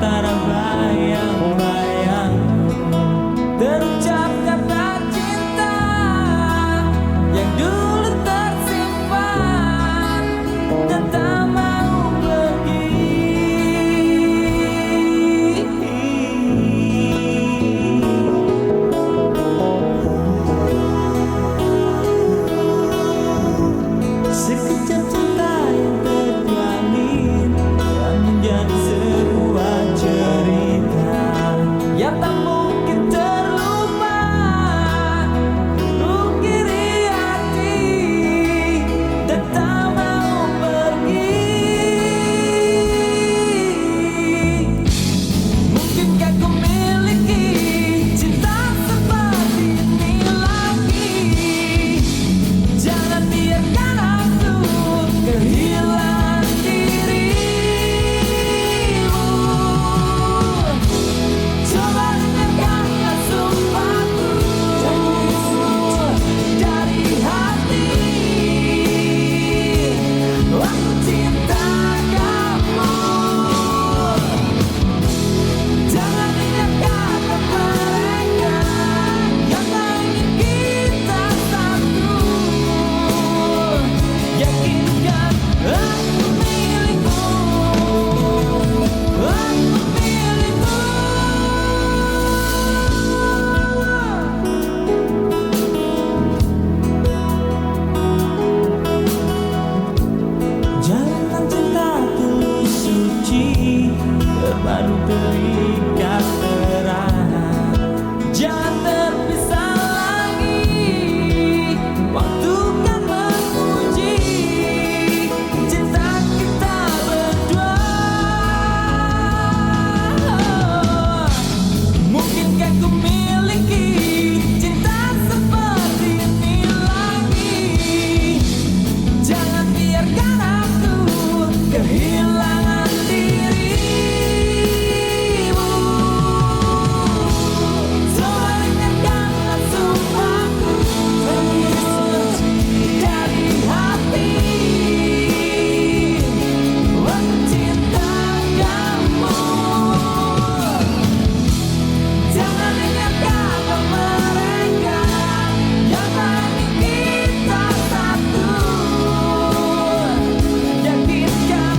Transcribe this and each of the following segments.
antara bayang-bayang terucap kata cinta yang dulu tersimpan dan tak mau pergi. Sekejap cinta yang terjalin dan menjadi sebuah cerita yang tak mungkin terlupa. Ukiri hati dan tak mau pergi. Mungkinkah ku miliki cinta seperti ini lagi? Jangan biarkan aku kehilangan dirimu. Coba dengarkanlah sumpahku dari hati. Aku cinta kamu. Jangan dengarkan mereka yang tak ingin kita satu. Yakinkan aku milikmu, aku milikmu. Jalanan cinta tulus suci terpadu terikat erat. Jangan terpisah lagi, waktu kan menguji cinta kita berdua. Mungkinkah ku miliki cinta seperti ini lagi? Jangan biarkan aku kehilangan dirimu. Coba dengarkanlah sumpahku dari hati. Aku cinta kamu. Jangan dengarkan mereka yang tak ingin kita satu. Yakinkan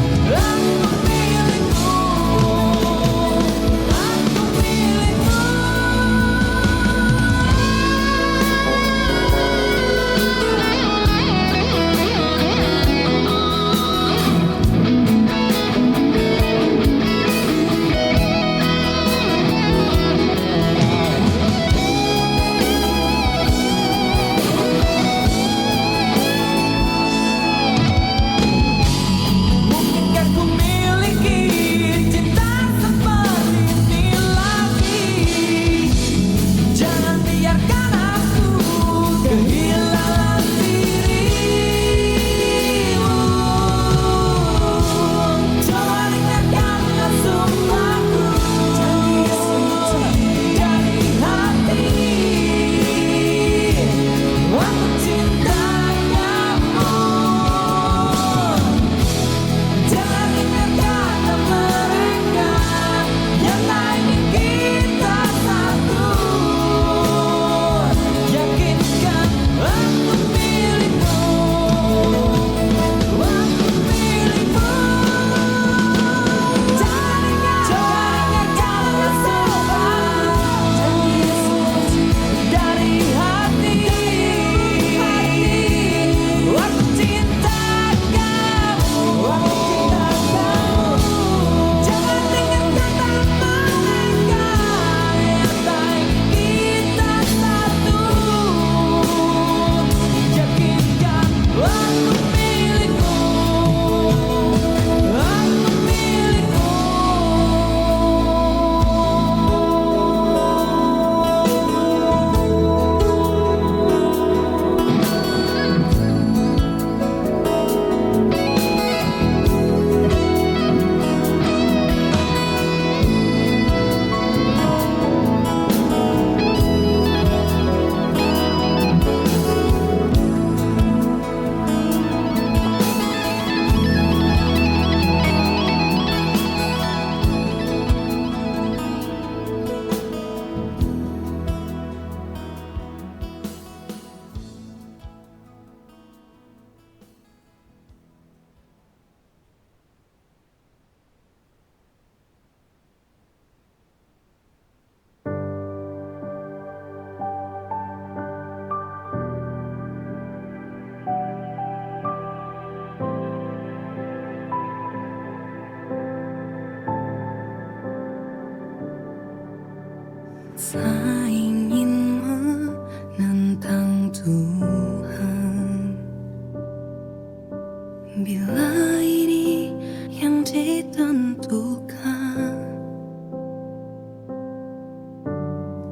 Apakah ini yang ditentukan?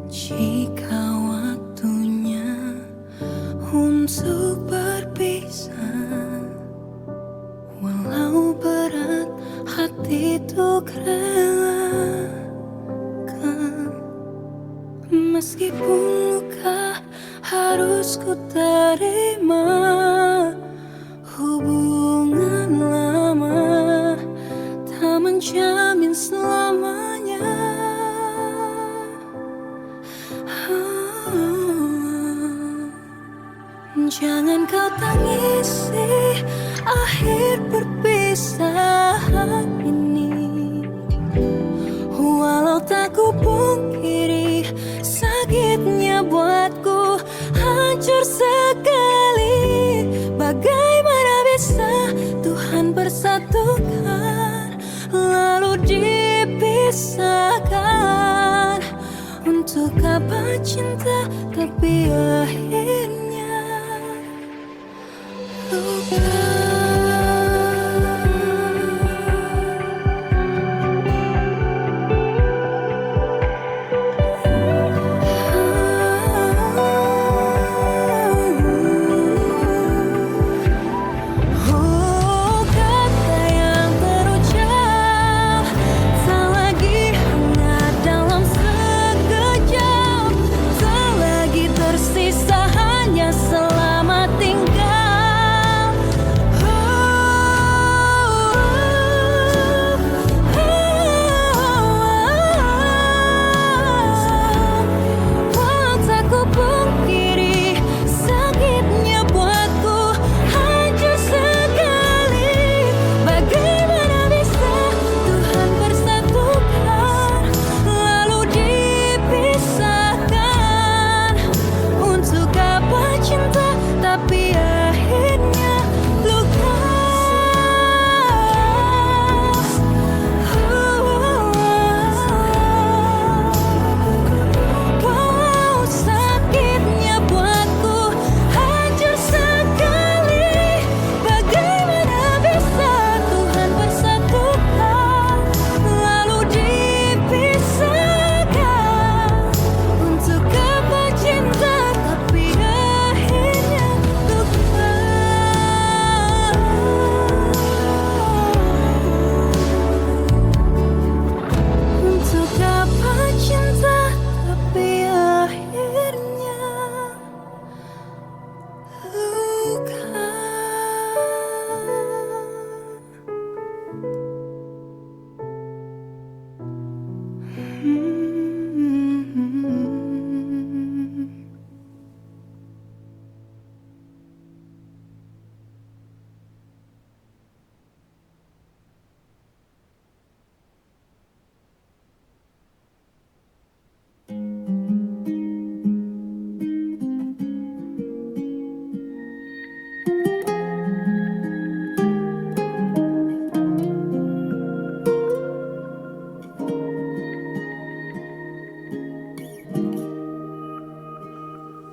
Jika waktunya untuk berpisah, walau berat hati untuk relakan, meskipun luka harus ku terima. Hubungan lama tak menjamin selamanya. Jangan kau tangisi akhir perpisahan ini, walau tak ku pungkiri sakitnya buatku hancur sekali. Bagaimana bisa Tuhan persatukan lalu dipisahkan? Untuk apa cinta tapi akhirnya luka.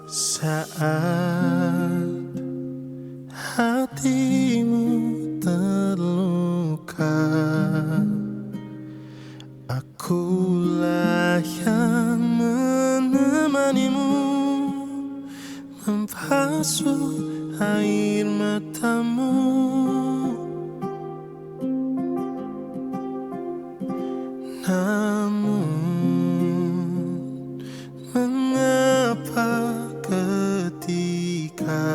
Saat hatimu terluka, akulah yang menemanimu, membasuh air matamu. Namun mengapa ketika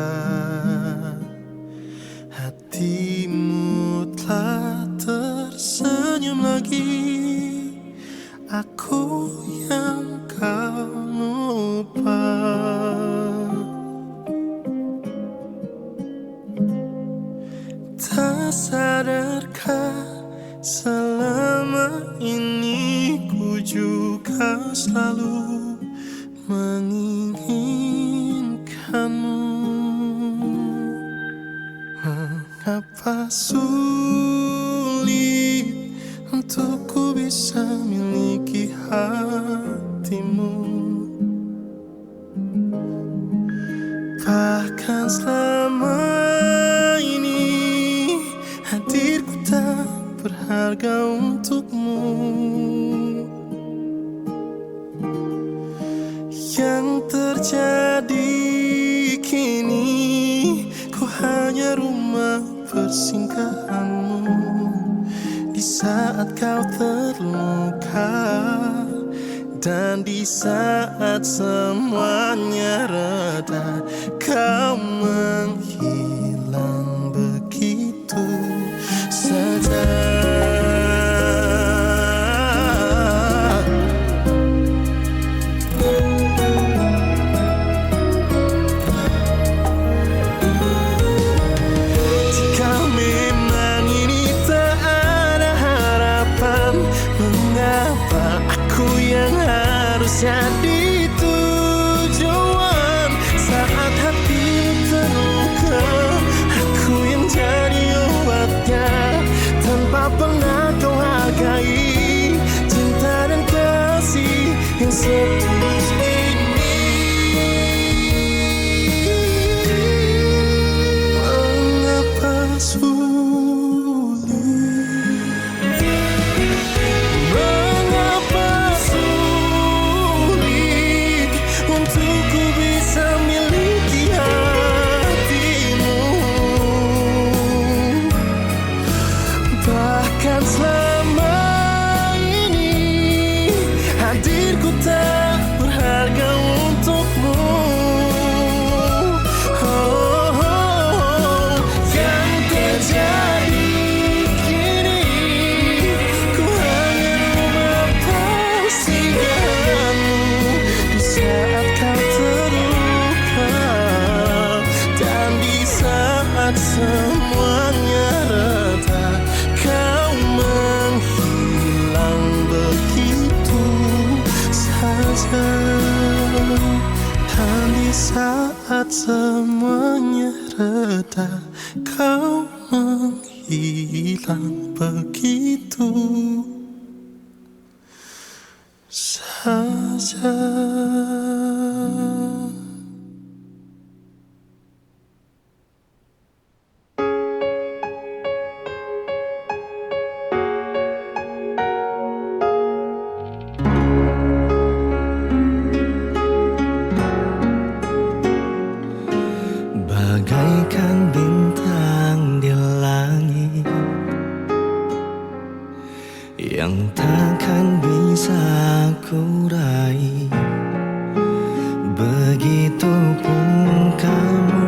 hatimu telah tersenyum lagi, aku yang kau lupa. Tak sadarkah selama ini ku juga selalu menginginkanmu. Mengapa sulit untuk ku bisa miliki hatimu? Bahkan selama ini berharga untukmu. Yang terjadi kini, ku hanya rumah persinggahanmu. Di saat kau terluka dan di saat semuanya reda, kau menghilang begitu saja. Jika memang ini tak ada harapan, mengapa aku yang harus jadi tujuan? Saat hati terluka, aku yang jadi obatnya. Tanpa pernah kau hargai cinta dan kasih yang setulus ini. Mengapa sulit? Mengapa sulit untukku bisa miliki hatimu? Bahkan selama ini hadirku tak berharga untukmu. Yang terjadi kini, ku hanya rumah persinggahanmu. Di saat kau terluka dan di saat semuanya reda, kau menghilang begitu saja. Dan di saat semuanya reda, kau menghilang begitu saja. Bagaikan bintang di langit yang takkan bisa ku raih, begitupun kamu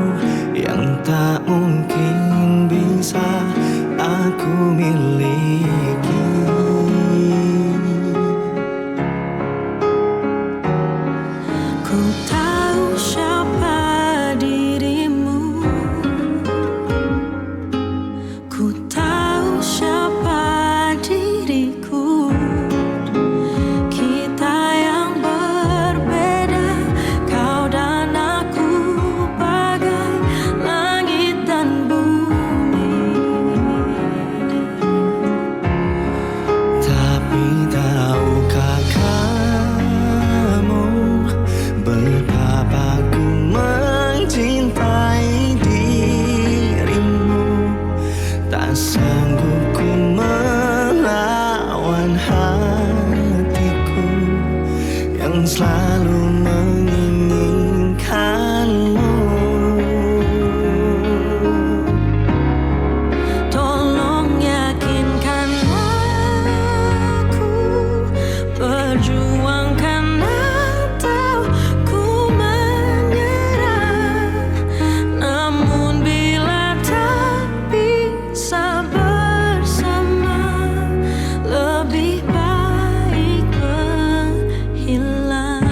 yang tak mungkin bisa aku miliki. Ku tahu siapa dirimu, ku tahu siapa diriku. Kita yang berbeda, kau dan aku, bagai langit dan bumi. Tapi tahukah kamu betapa ku mencintai dirimu? Tak sanggup ku melawan hatiku yang selalu menginginkanmu. Tolong yakinkan aku, perjuangkan atau ku menyerah. Namun bila tak bisa bersama, lebih baik menghilang.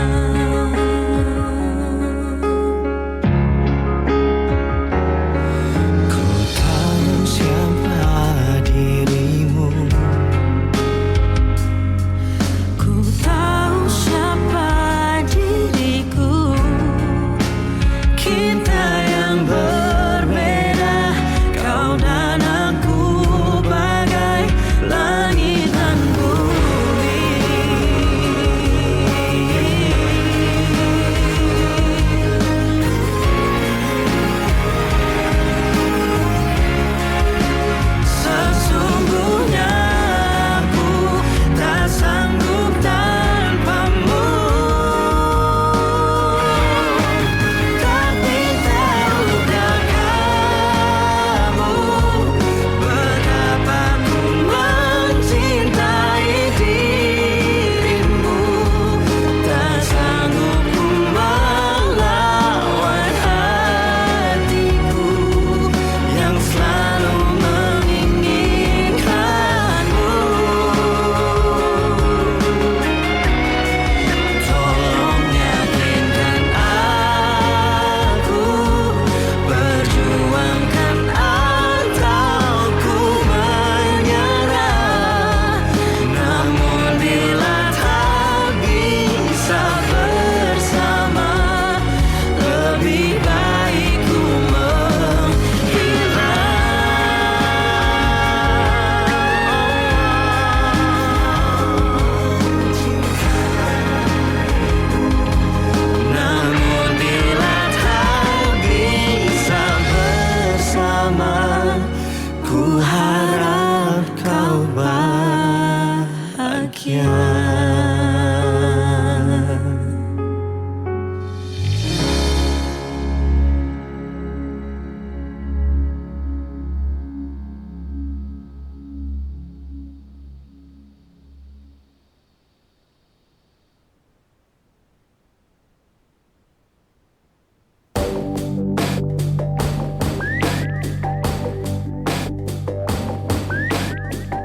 Ku harap kau bahagia.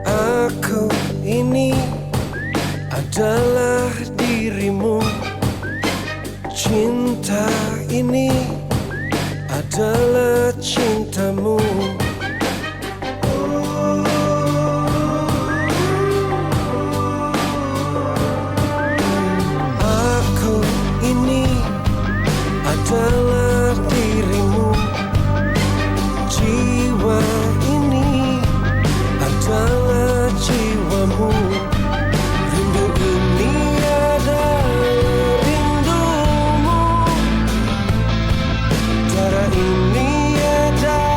Aku ini adalah dirimu. Cinta ini adalah cintamu. Aku ini adalah dirimu. Jiwa ini adalah jiwamu. Rindu ini adalah rindumu. Darah ini adalah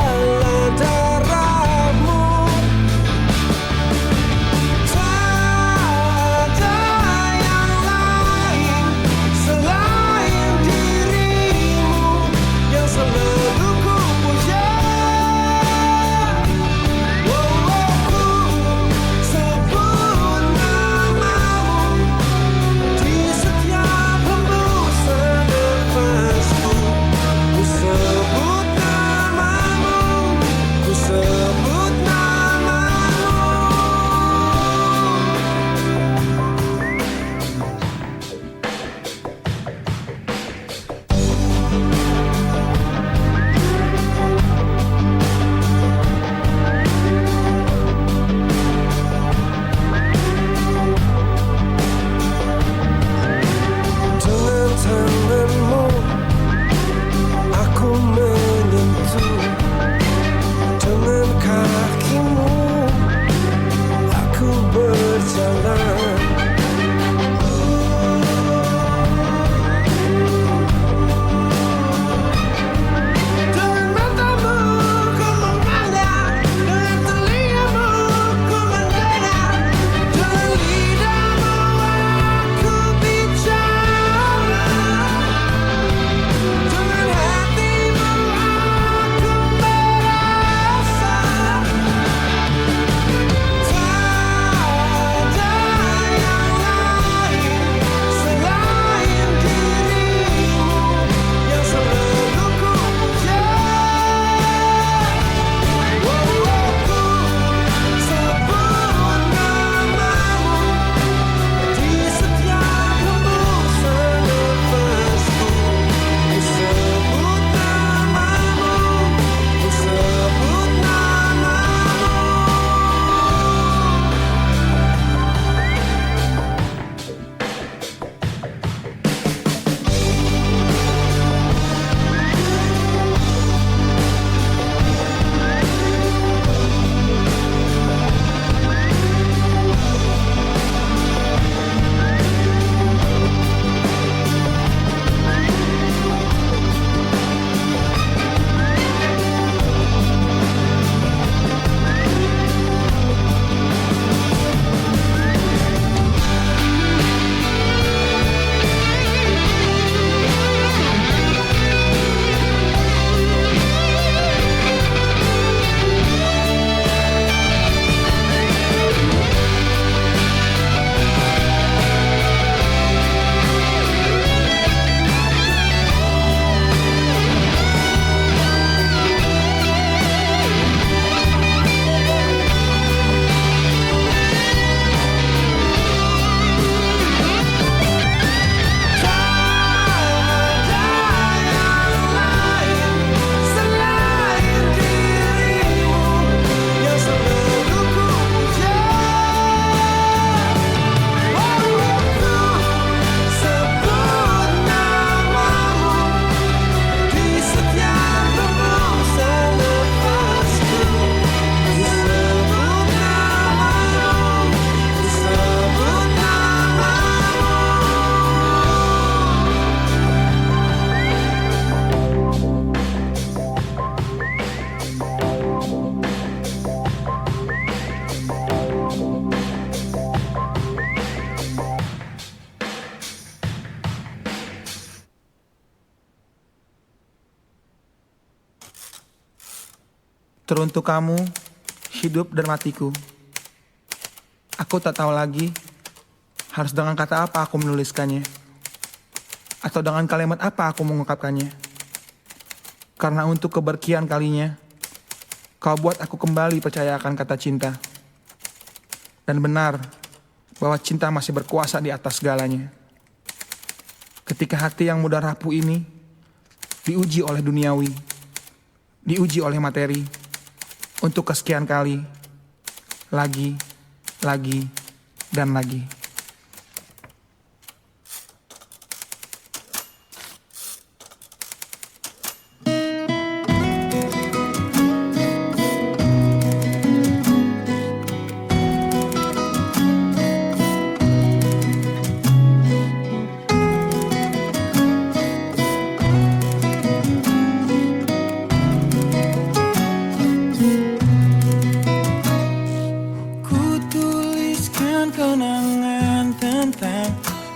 Teruntuk kamu, hidup dan matiku. Aku tak tahu lagi harus dengan kata apa aku menuliskannya, atau dengan kalimat apa aku mengungkapkannya. Karena untuk keberkian kalinya, kau buat aku kembali percaya akan kata cinta. Dan benar bahwa cinta masih berkuasa di atas segalanya. Ketika hati yang mudah rapuh ini diuji oleh duniawi, diuji oleh materi, untuk kesekian kali, lagi, dan lagi. Kenangan tentang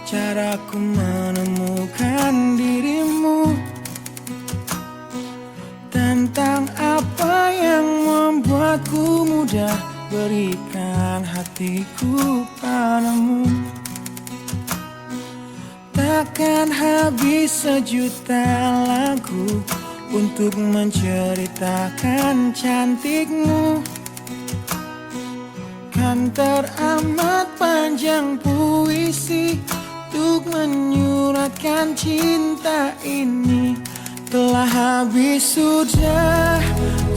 caraku menemukan dirimu, tentang apa yang membuatku mudah berikan hatiku padamu. Takkan habis sejuta lagu untuk menceritakan cantikmu. Kan teramat panjang puisi untuk menyuratkan cinta ini. Telah habis sudah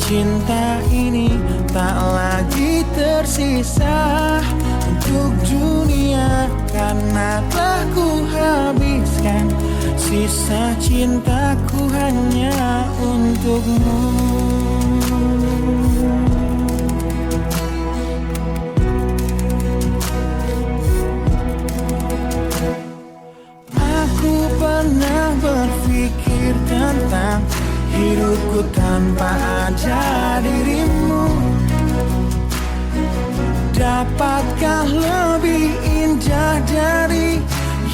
cinta ini, tak lagi tersisa untuk dunia, karena telah ku habiskan sisa cintaku hanya untukmu. Pernah berpikir tentang hidupku tanpa ada dirimu. Dapatkah lebih indah dari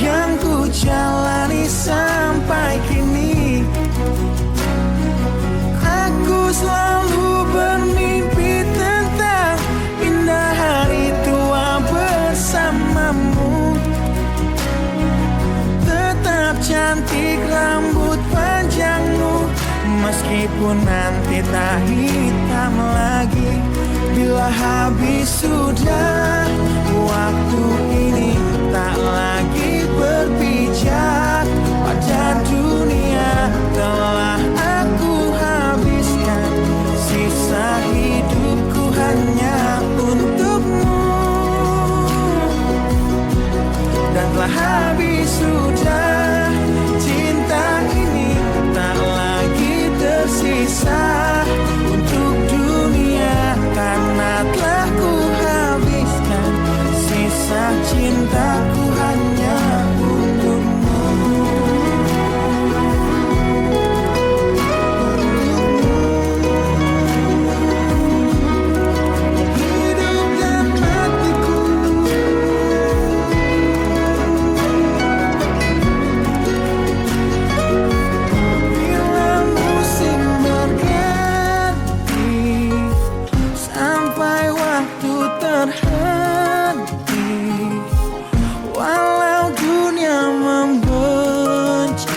yang ku jalani sampai kini? Aku selalu bermimpi tentang indah hari tua bersamamu. Cantik rambut panjangmu, meskipun nanti tak hitam lagi. Bila habis sudah waktu ini, tak lagi berpijak pada dunia. Telah aku habiskan sisa hidupku hanya untukmu. Dan telah habis sudah cinta ini, tak lagi tersisa untuk dunia, karena telah ku habiskan sisa cintaku hanya untukmu. Hidup dan matiku, terhenti. Walau dunia membenci,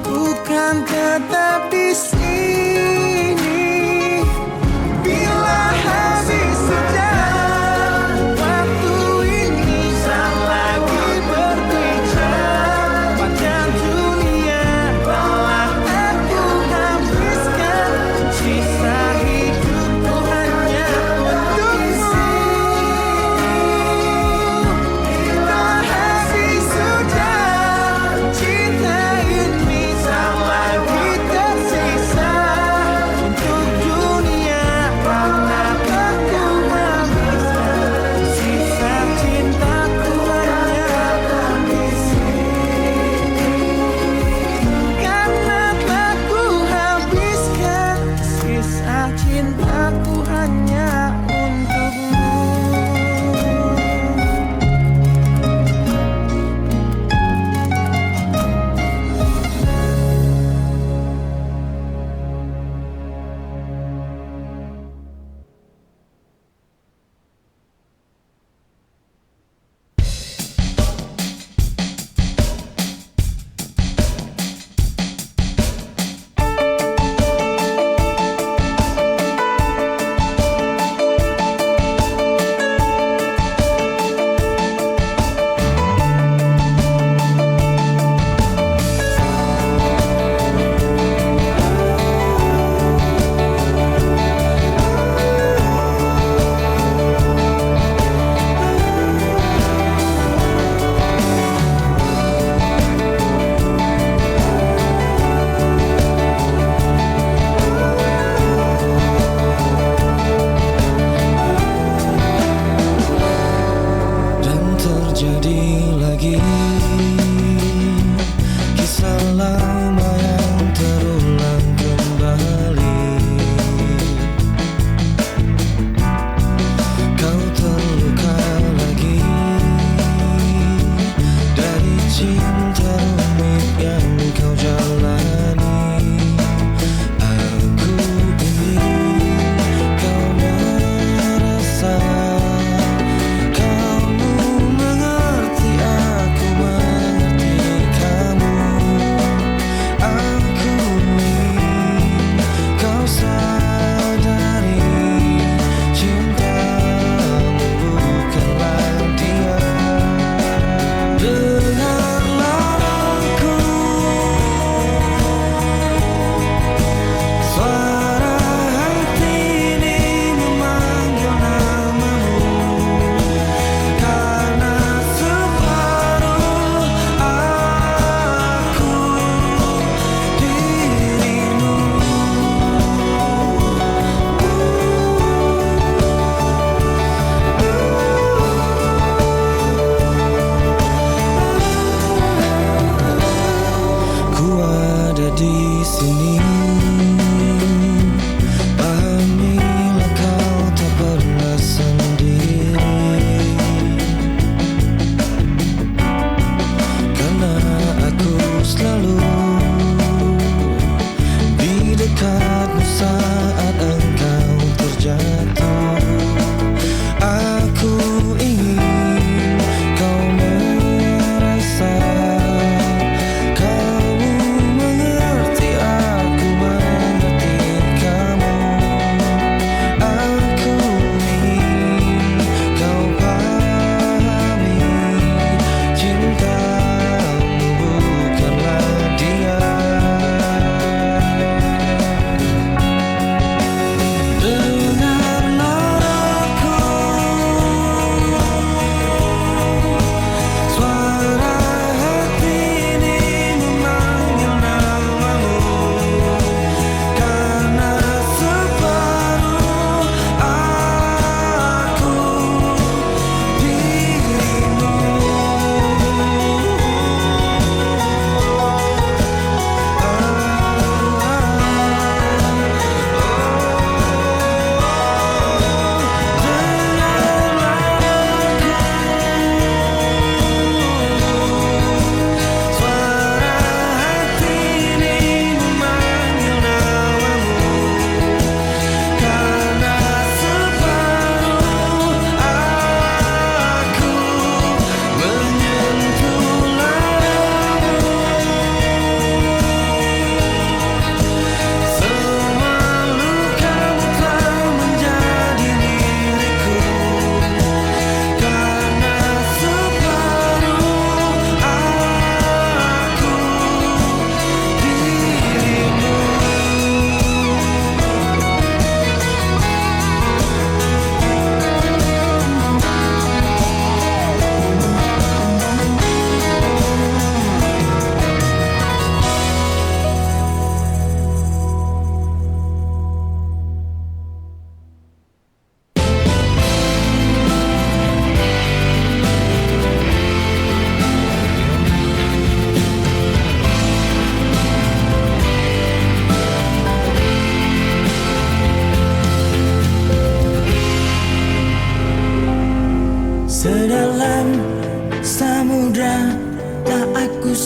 ku kan tetap di sini. Bila habis sudah waktu ini, tak lagi berbicara pada dunia. Telah aku habiskan sisa hidupku hanya untukmu.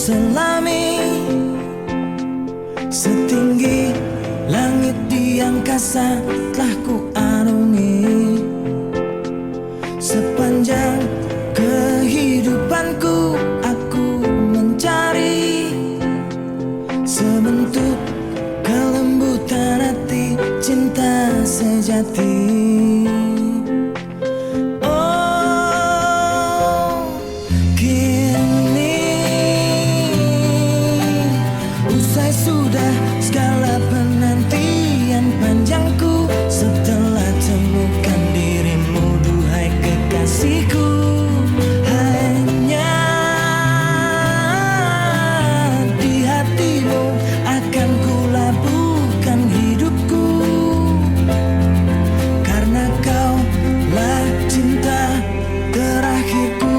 selami setinggi langit di angkasa telah ku arungi. Sepanjang kehidupanku aku mencari sebentuk kelembutan hati, cinta sejati. Sudah segala penantian panjangku setelah temukan dirimu, duhai kekasihku. Hanya di hatimu akan ku labuhkan hidupku, karena kaulah cinta terakhirku.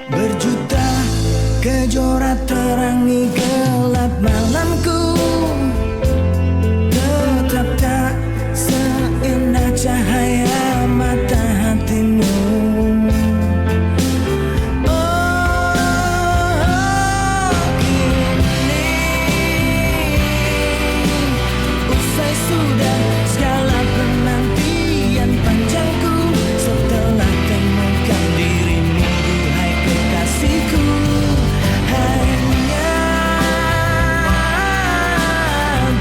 Berjuta kejora terangi gelap malamku, tetap tak seindah cahaya mata hatimu. Kini usai sudah segala penantian panjangku setelah temukan dirimu, duhai kekasihku. Hanya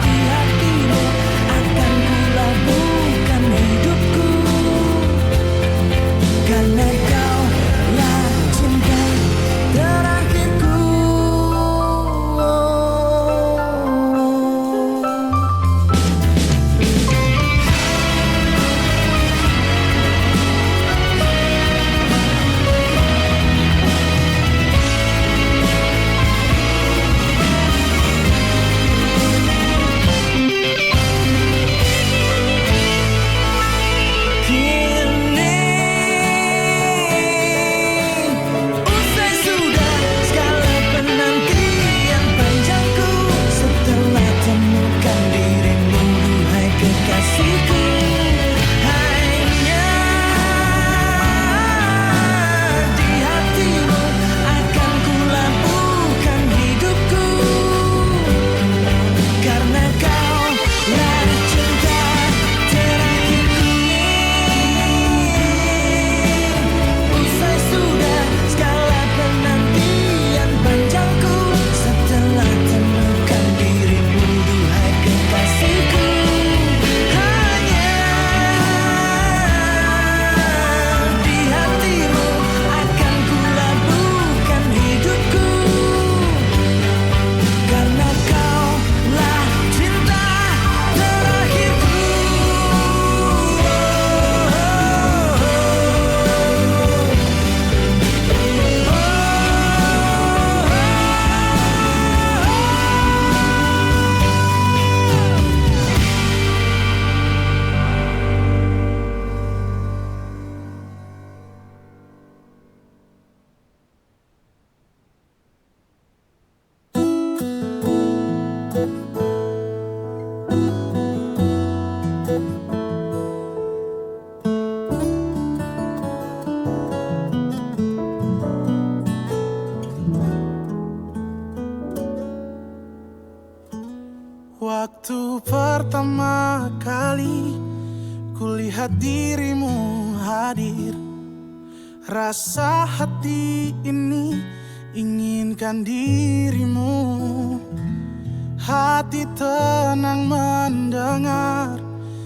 di hatimu akan ku labuhkan hidupku, karena kaulah cinta terakhirku. Usai sudah segala penantian panjangku setelah temukan dirimu, duhai kekasihku. Hanya di hatimu akan ku labuhkan hidupku, karena kaulah cinta terakhirku. Usai sudah segala penantian panjangku setelah temukan dirimu, duhai kekasihku. Hanya di hatimu akan ku labuhkan hidupku, karena kaulah cinta terakhirku. Waktu pertama kali kulihat dirimu hadir, rasa hati ini inginkan dirimu. Hati tenang mendengar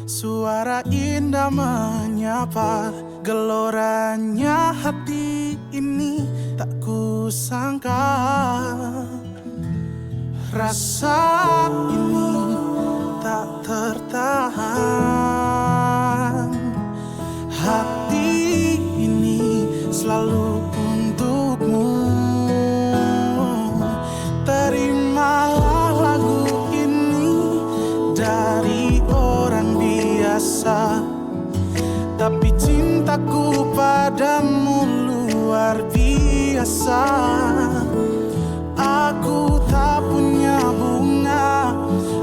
suara indah menyapa, geloranya hati ini tak kusangka. Rasa ini tak tertahan, hati ini selalu untukmu. Terimalah lagu ini dari orang biasa, tapi cintaku padamu luar biasa. Aku tak punya bunga,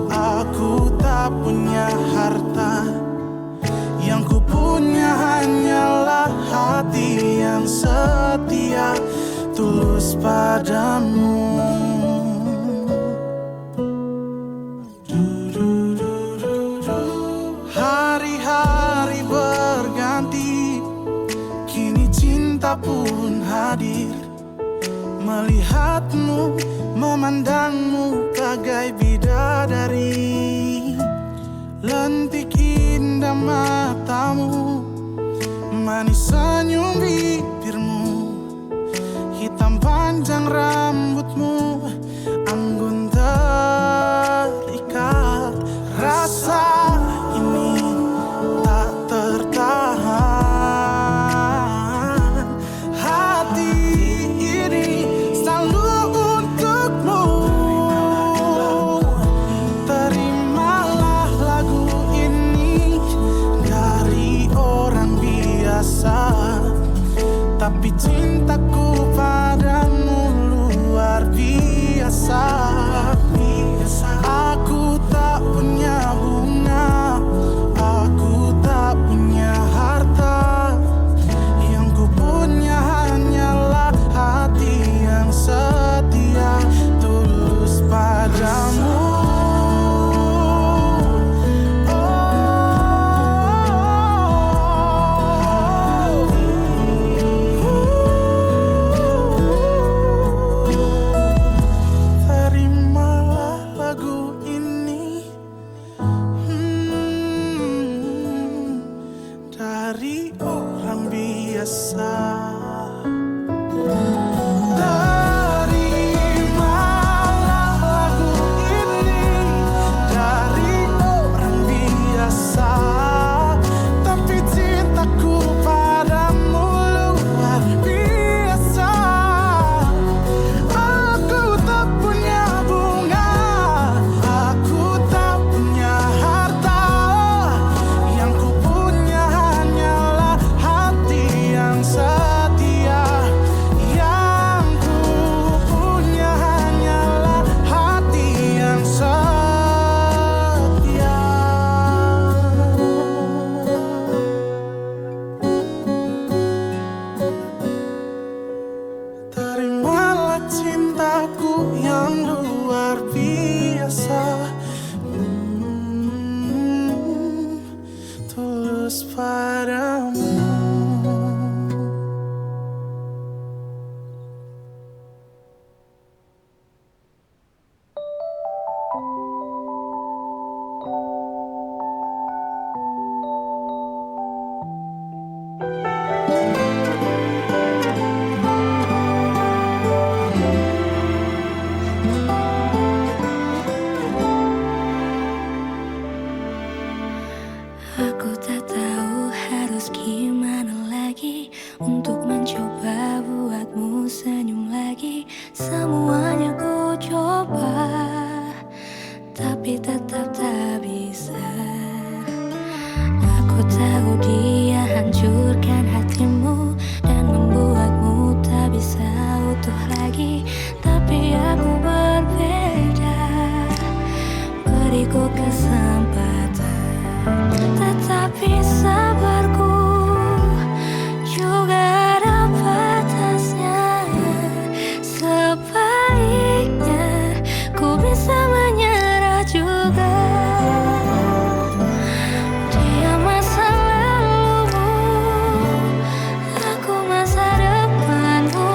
aku tak punya harta, yang ku punya hanyalah Hari-hari berganti, kini cinta pun hadir. Melihatmu, memandangmu bagai bidadari. Lentik indah matamu, manis senyum bibirmu, hitam panjang rambutmu, anggun terikat. Rasa ini tak tertahan, hati ini selalu untukmu. Terimalah lagu ini dari orang biasa, tapi cintaku padamu luar biasa. Aku tak punya bunga, aku tak punya harta. Yang ku punya hanyalah hati yang setia, tulus padamu. Terimalah lagu ini dari orang biasa. Terimalah lagu ini dari orang biasa, tapi cintaku padamu luar biasa. Aku tak punya bunga, aku tak punya harta. Yang ku punya hanyalah hati yang setia. Yang ku punya hanyalah hati yang setia. Terimalah cintaku yang luar biasa, tulus padamu. Aku tak tahu harus gimana lagi untuk mencoba buatmu senyum lagi. Semuanya ku coba, tapi tetap tak bisa. Aku tahu dia hancurkan hatimu dan membuatmu tak bisa utuh lagi. Tapi aku berbeda, beriku kesempatan. Tetapi sabarku juga ada batasnya. Sebaiknya ku bisa menyerah juga. Dia masa lalumu, aku masa depanmu.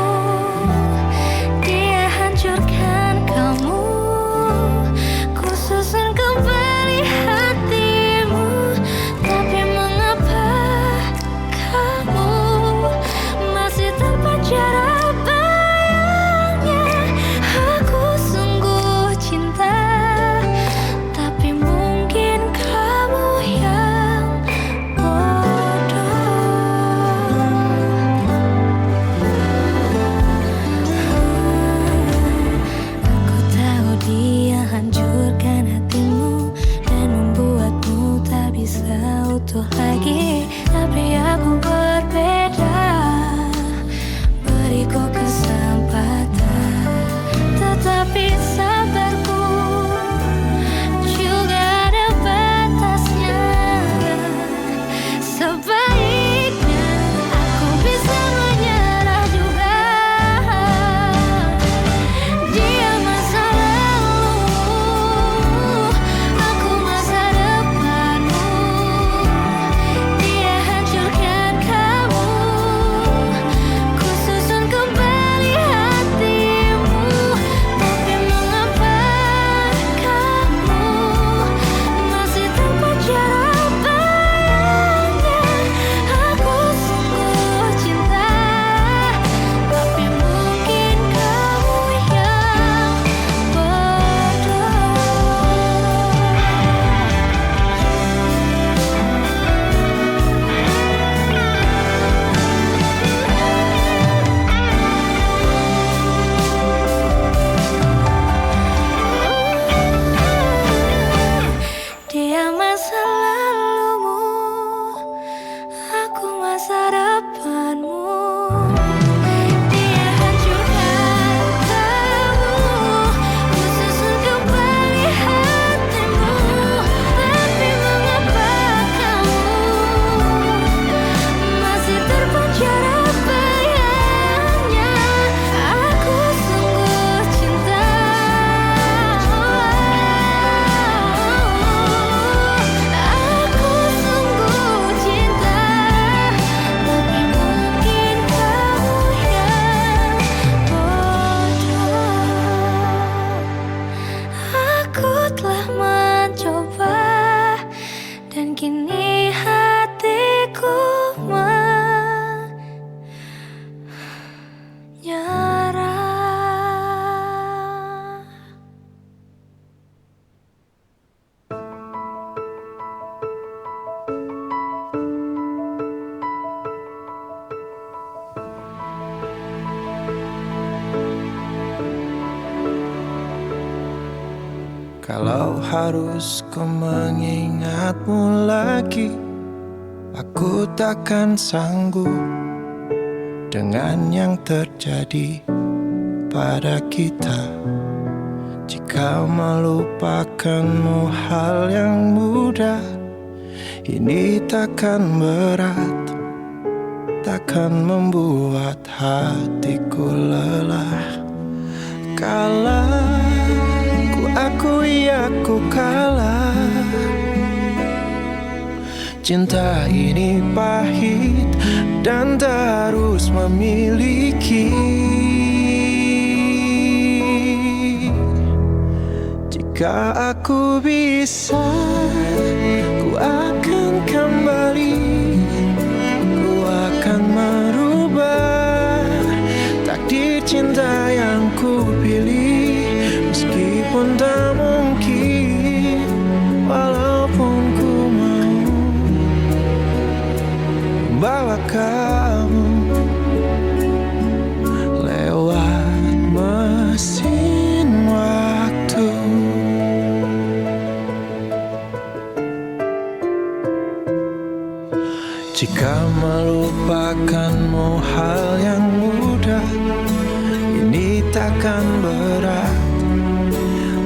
Dia hancurkan kamu, ku susun kembali hati. Kalau harus ku mengingatmu lagi, aku takkan sanggup dengan yang terjadi pada kita. Jika melupakanmu hal yang mudah, ini takkan berat, takkan membuat hatiku lelah. Kalah, ku akui aku kalah. Cinta ini pahit dan tak harus memiliki. Jika aku bisa, ku akan kembali. Ku akan merubah takdir cinta yang ku pilih. Meskipun tak mungkin, walaupun ku mau bawa kamu lewat mesin waktu. Jika melupakanmu hal yang mudah, ini takkan berat,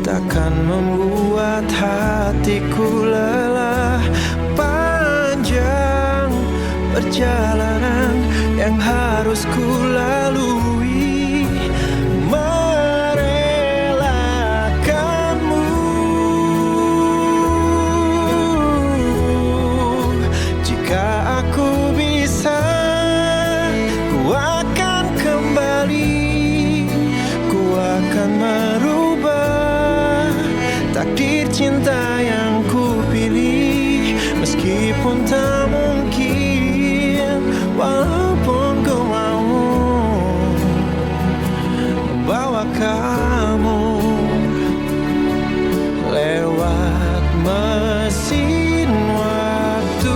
takkan membuat hatiku lelah. Panjang perjalanan yang harus ku lalui, merelakanmu. Jika aku bisa, ku akan kembali. Ku akan merubah takdir cinta yang ku pilih. Meskipun tak mungkin, walaupun ku mau membawa kamu lewat mesin waktu.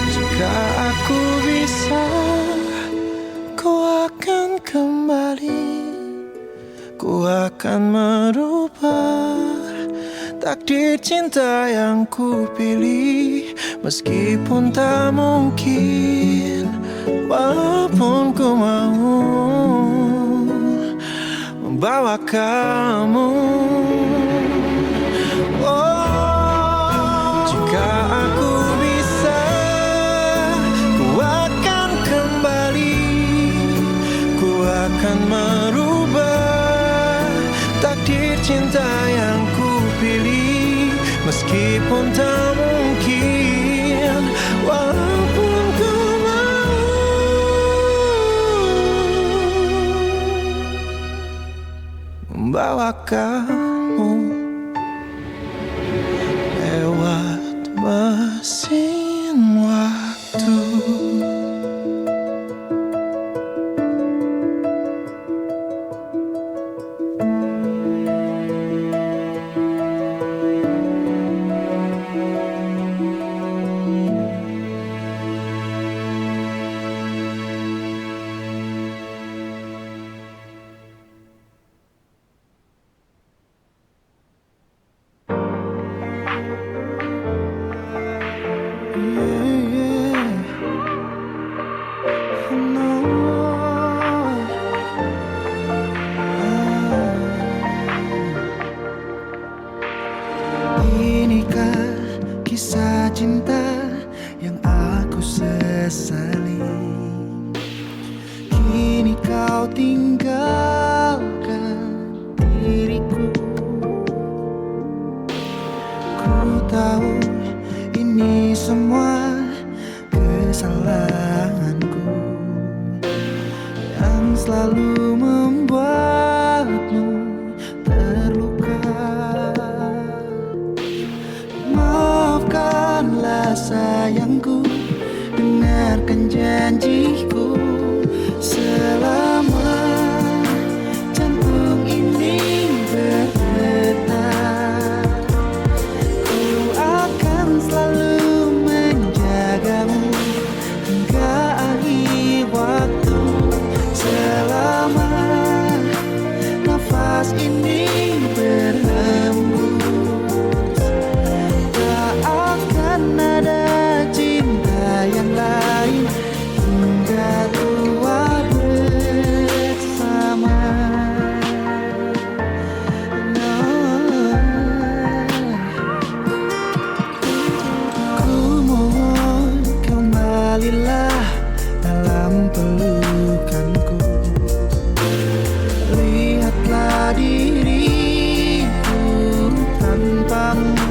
Jika aku bisa, ku akan kembali. Ku akan merubah takdir cinta yang ku pilih. Meskipun tak mungkin, walaupun ku mau membawa kamu. Jika aku bisa, ku akan kembali. Ku akan merubah takdir cinta yang ku pilih. Meskipun tak mungkin, walaupun ku mau membawa kamu lewat mesin waktu. Inikah kisah cinta yang aku sesali? Kini kau tinggalkan diriku. Ku tahu ini semua kesalahanku yang selalu membuatmu terluka. Maafkanlah sayangku dengan dalam pelukanku. Lihatlah diriku tanpamu.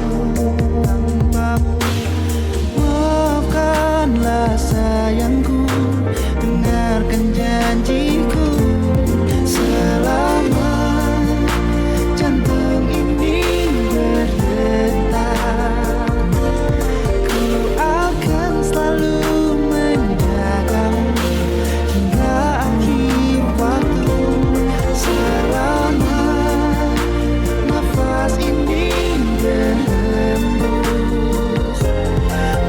Maafkanlah sayangku, dengarkan janjiku. Selama jantung ini berdetak, ku akan selalu menjagamu hingga akhir waktu. Selama nafas ini berhembus, tak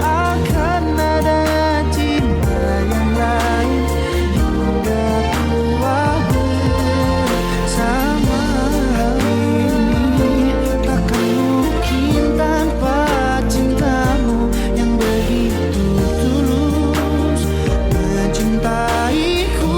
akan ada cinta yang lain hingga tua bersama. Ini takkan mungkin tanpa cintamu yang begitu tulus mencintaiku.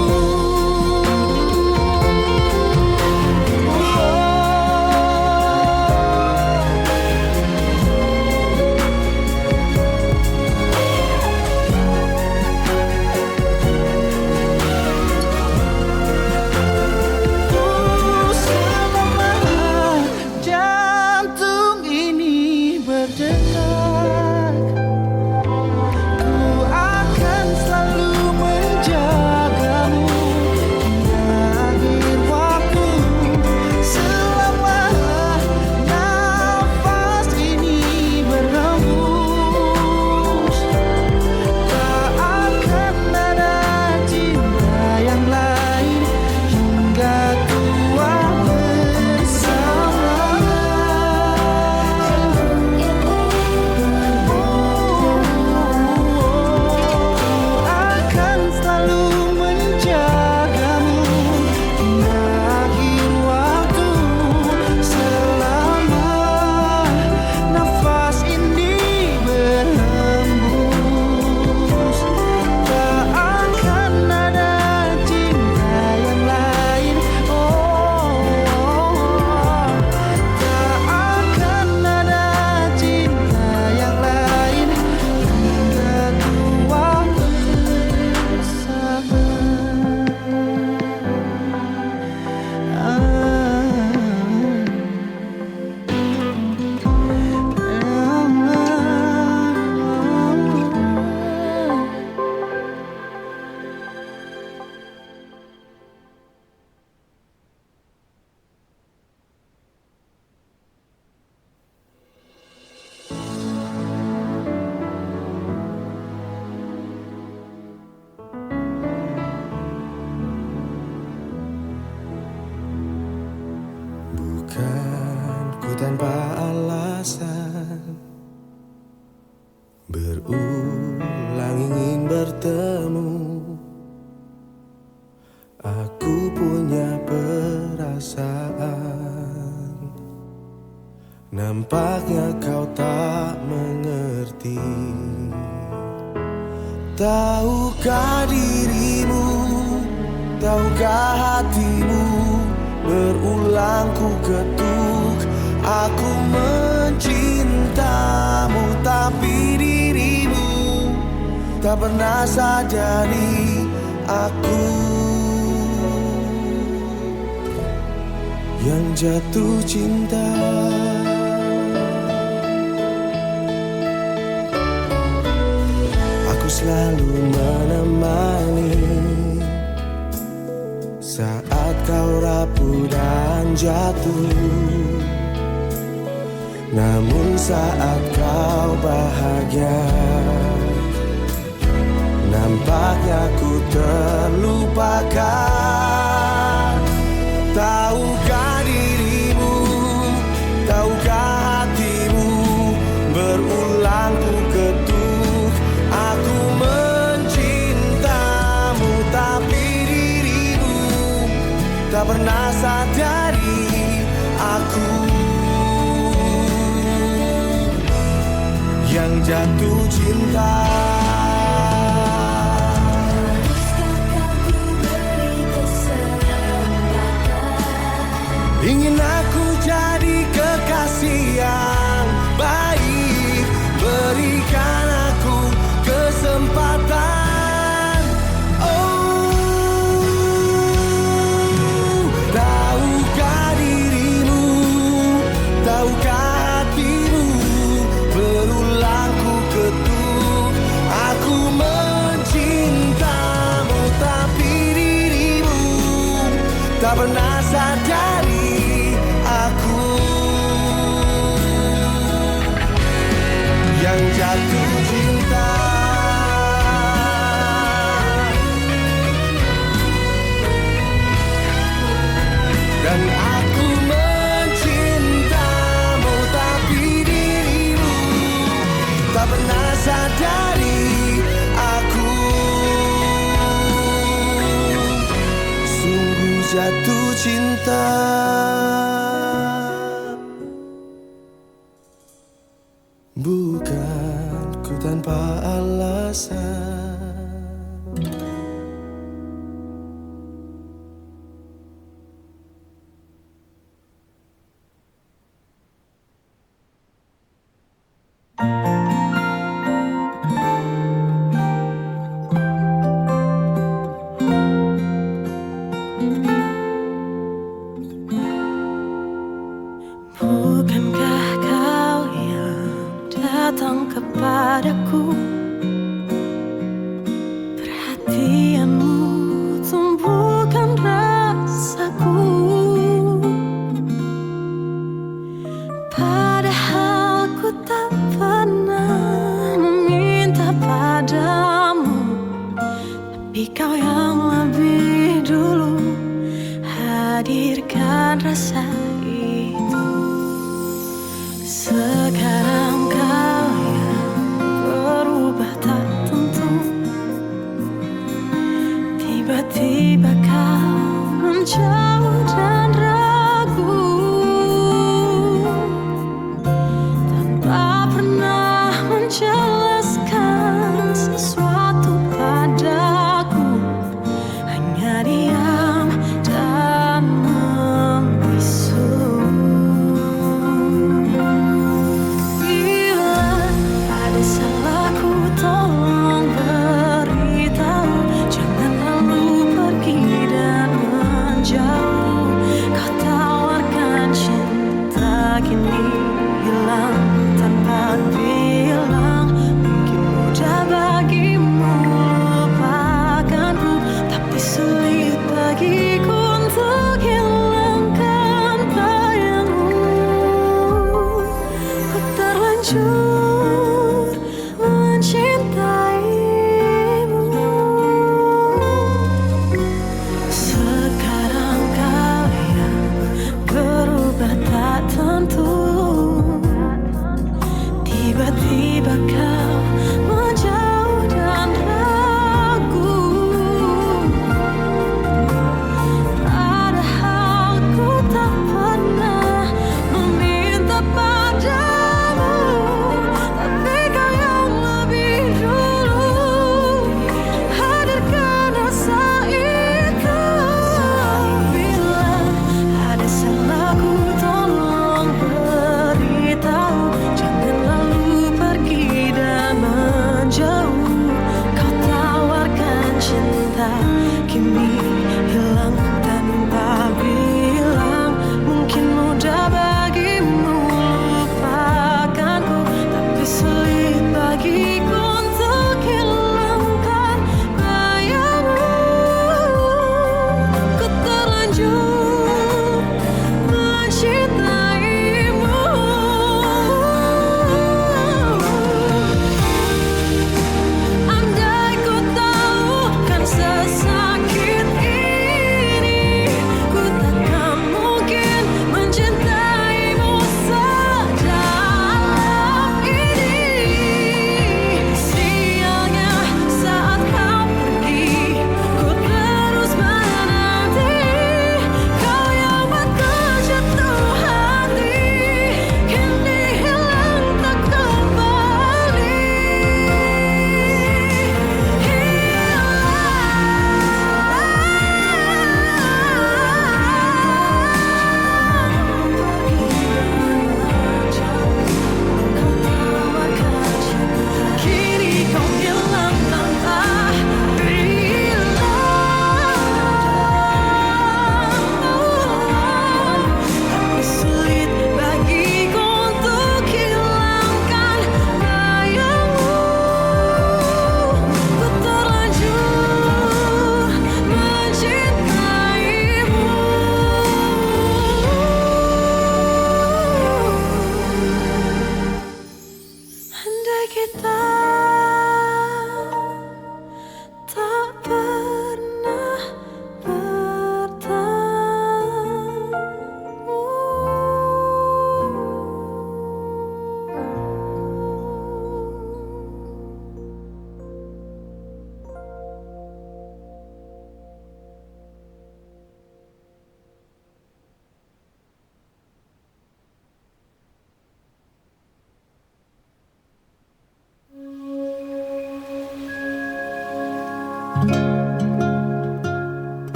Selama jantung ini berdetak, ku akan selalu menjagamu hingga akhir waktu. Selama nafas ini berhembus, tak akan ada cinta yang lain hingga tua bersama. Akan selalu menjagamu hingga akhir waktu. Selama nafas ini berhembus, tak akan ada cinta yang lain. Tak akan ada cinta yang lain hingga tua bersama. Bukan ku tanpa alasan berulang ingin bertemu. Aku punya perasaan, nampaknya kau tak mengerti. Tahukah dirimu, tahukah hatimu, berulang ku ketuk. Aku mencintamu, tapi dirimu tak pernah sadari aku yang jatuh cinta. Aku selalu menemani saat kau rapuh dan jatuh. Namun saat kau bahagia, nampaknya ku terlupakan. Tahukah dirimu, tahukah hatimu, berulang ku ketuk. Aku mencintamu, tapi dirimu tak pernah sadari aku yang jatuh cinta. Ingin aku jadi kekasih yang baik, berikan aku kesempatan. tak pernah sadari aku yang jatuh cinta. Dan aku mencintamu, tapi dirimu tak pernah sadari aku sungguh jatuh cinta. Bukan ku tanpa alasan. Bukankah kau yang datang kepadaku? Perhatianmu tumbuhkan rasaku. Padahal ku tak pernah meminta padamu, tapi kau yang lebih dulu hadirkan rasa itu. Sekarang kau yang berubah tak tentu, tiba-tiba kau menjauh dan ragu, tanpa pernah menjelaskan sesuatu padaku, hanya diam dan membisu. Bila ada salahku tolong beritahu, jangan lalu pergi dan menjauh. Kau tawarkan cinta kini hilang tanpa bilang. Mungkin mudah bagimu lupakanku, tapi sulit bagiku untuk hilangkan bayangmu. Ku terlanjur mencintaimu. Sekarang kau yang berubah tak tentu, tiba-tiba kau menjauh dan ragu, padahal ku tak pernah meminta padamu, tapi kau yang lebih dulu hadirkan rasa itu. Bila ada salahku tolong beritahu, jangan lalu pergi dan menjauh. Kau tawarkan cinta kini hilang tanpa bilang. Mungkin mudah bagimu lupakanku, tapi sulit bagiku untuk hilangkan bayangmu. Ku terlanjur mencintaimu. Andai ku tahu kan sesakit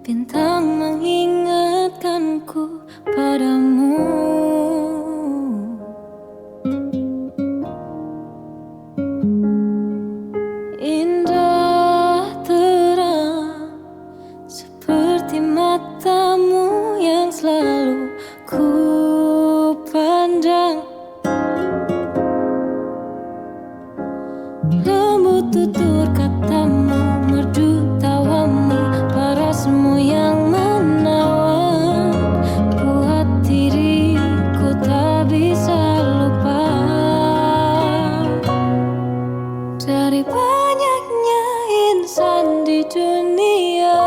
bintang mengingatkanku padamu. Indah terang seperti matamu yang selalu ku pandang. Lembut tutur katamu, merdu tawamu, parasmu yang menawan, buat diriku tak bisa lupa. Dari banyaknya insan di dunia,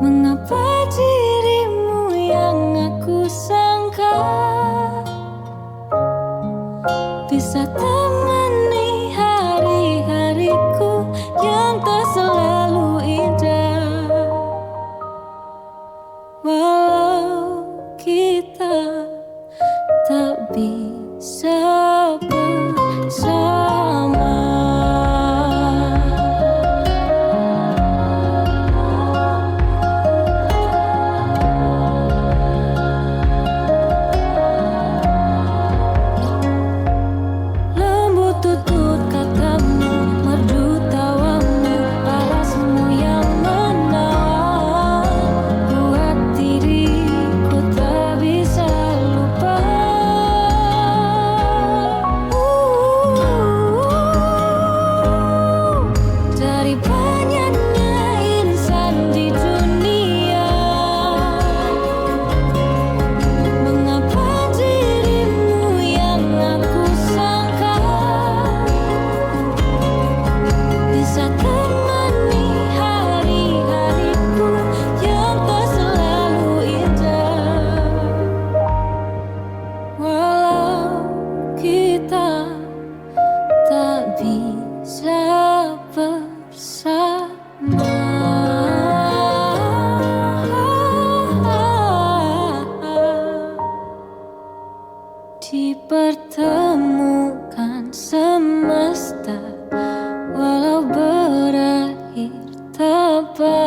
mengapa dirimu yang aku sangka bisa temani hari-hariku yang tak selalu indah. Walau kita tak bisa bersama. Lembut tutur katamu, merdu tawamu, parasmu yang menawan, buat diriku tak bisa lupa. Dari banyaknya insan di dunia, mengapa dirimu yang aku sangka bisa temani hari-hariku yang tak selalu indah. Walau kita tak bisa bersama. Dipertemukan semesta, walau berakhir tak bahagia.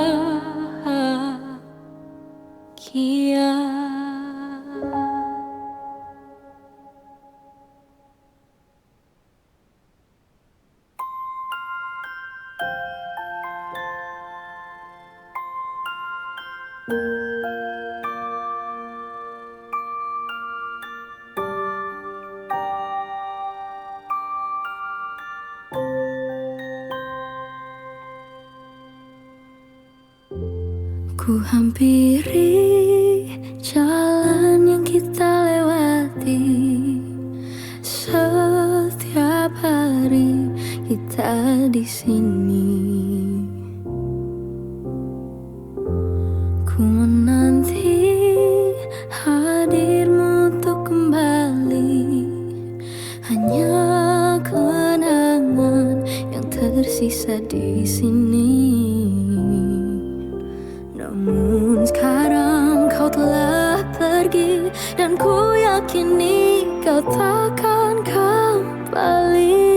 Ku hampiri jalan yang kita lewati, setiap hari kita di sini. Ku menanti hadirmu untuk kembali, hanya kenangan yang tersisa di sini. Namun sekarang kau telah pergi, dan ku yakini kau takkan kembali.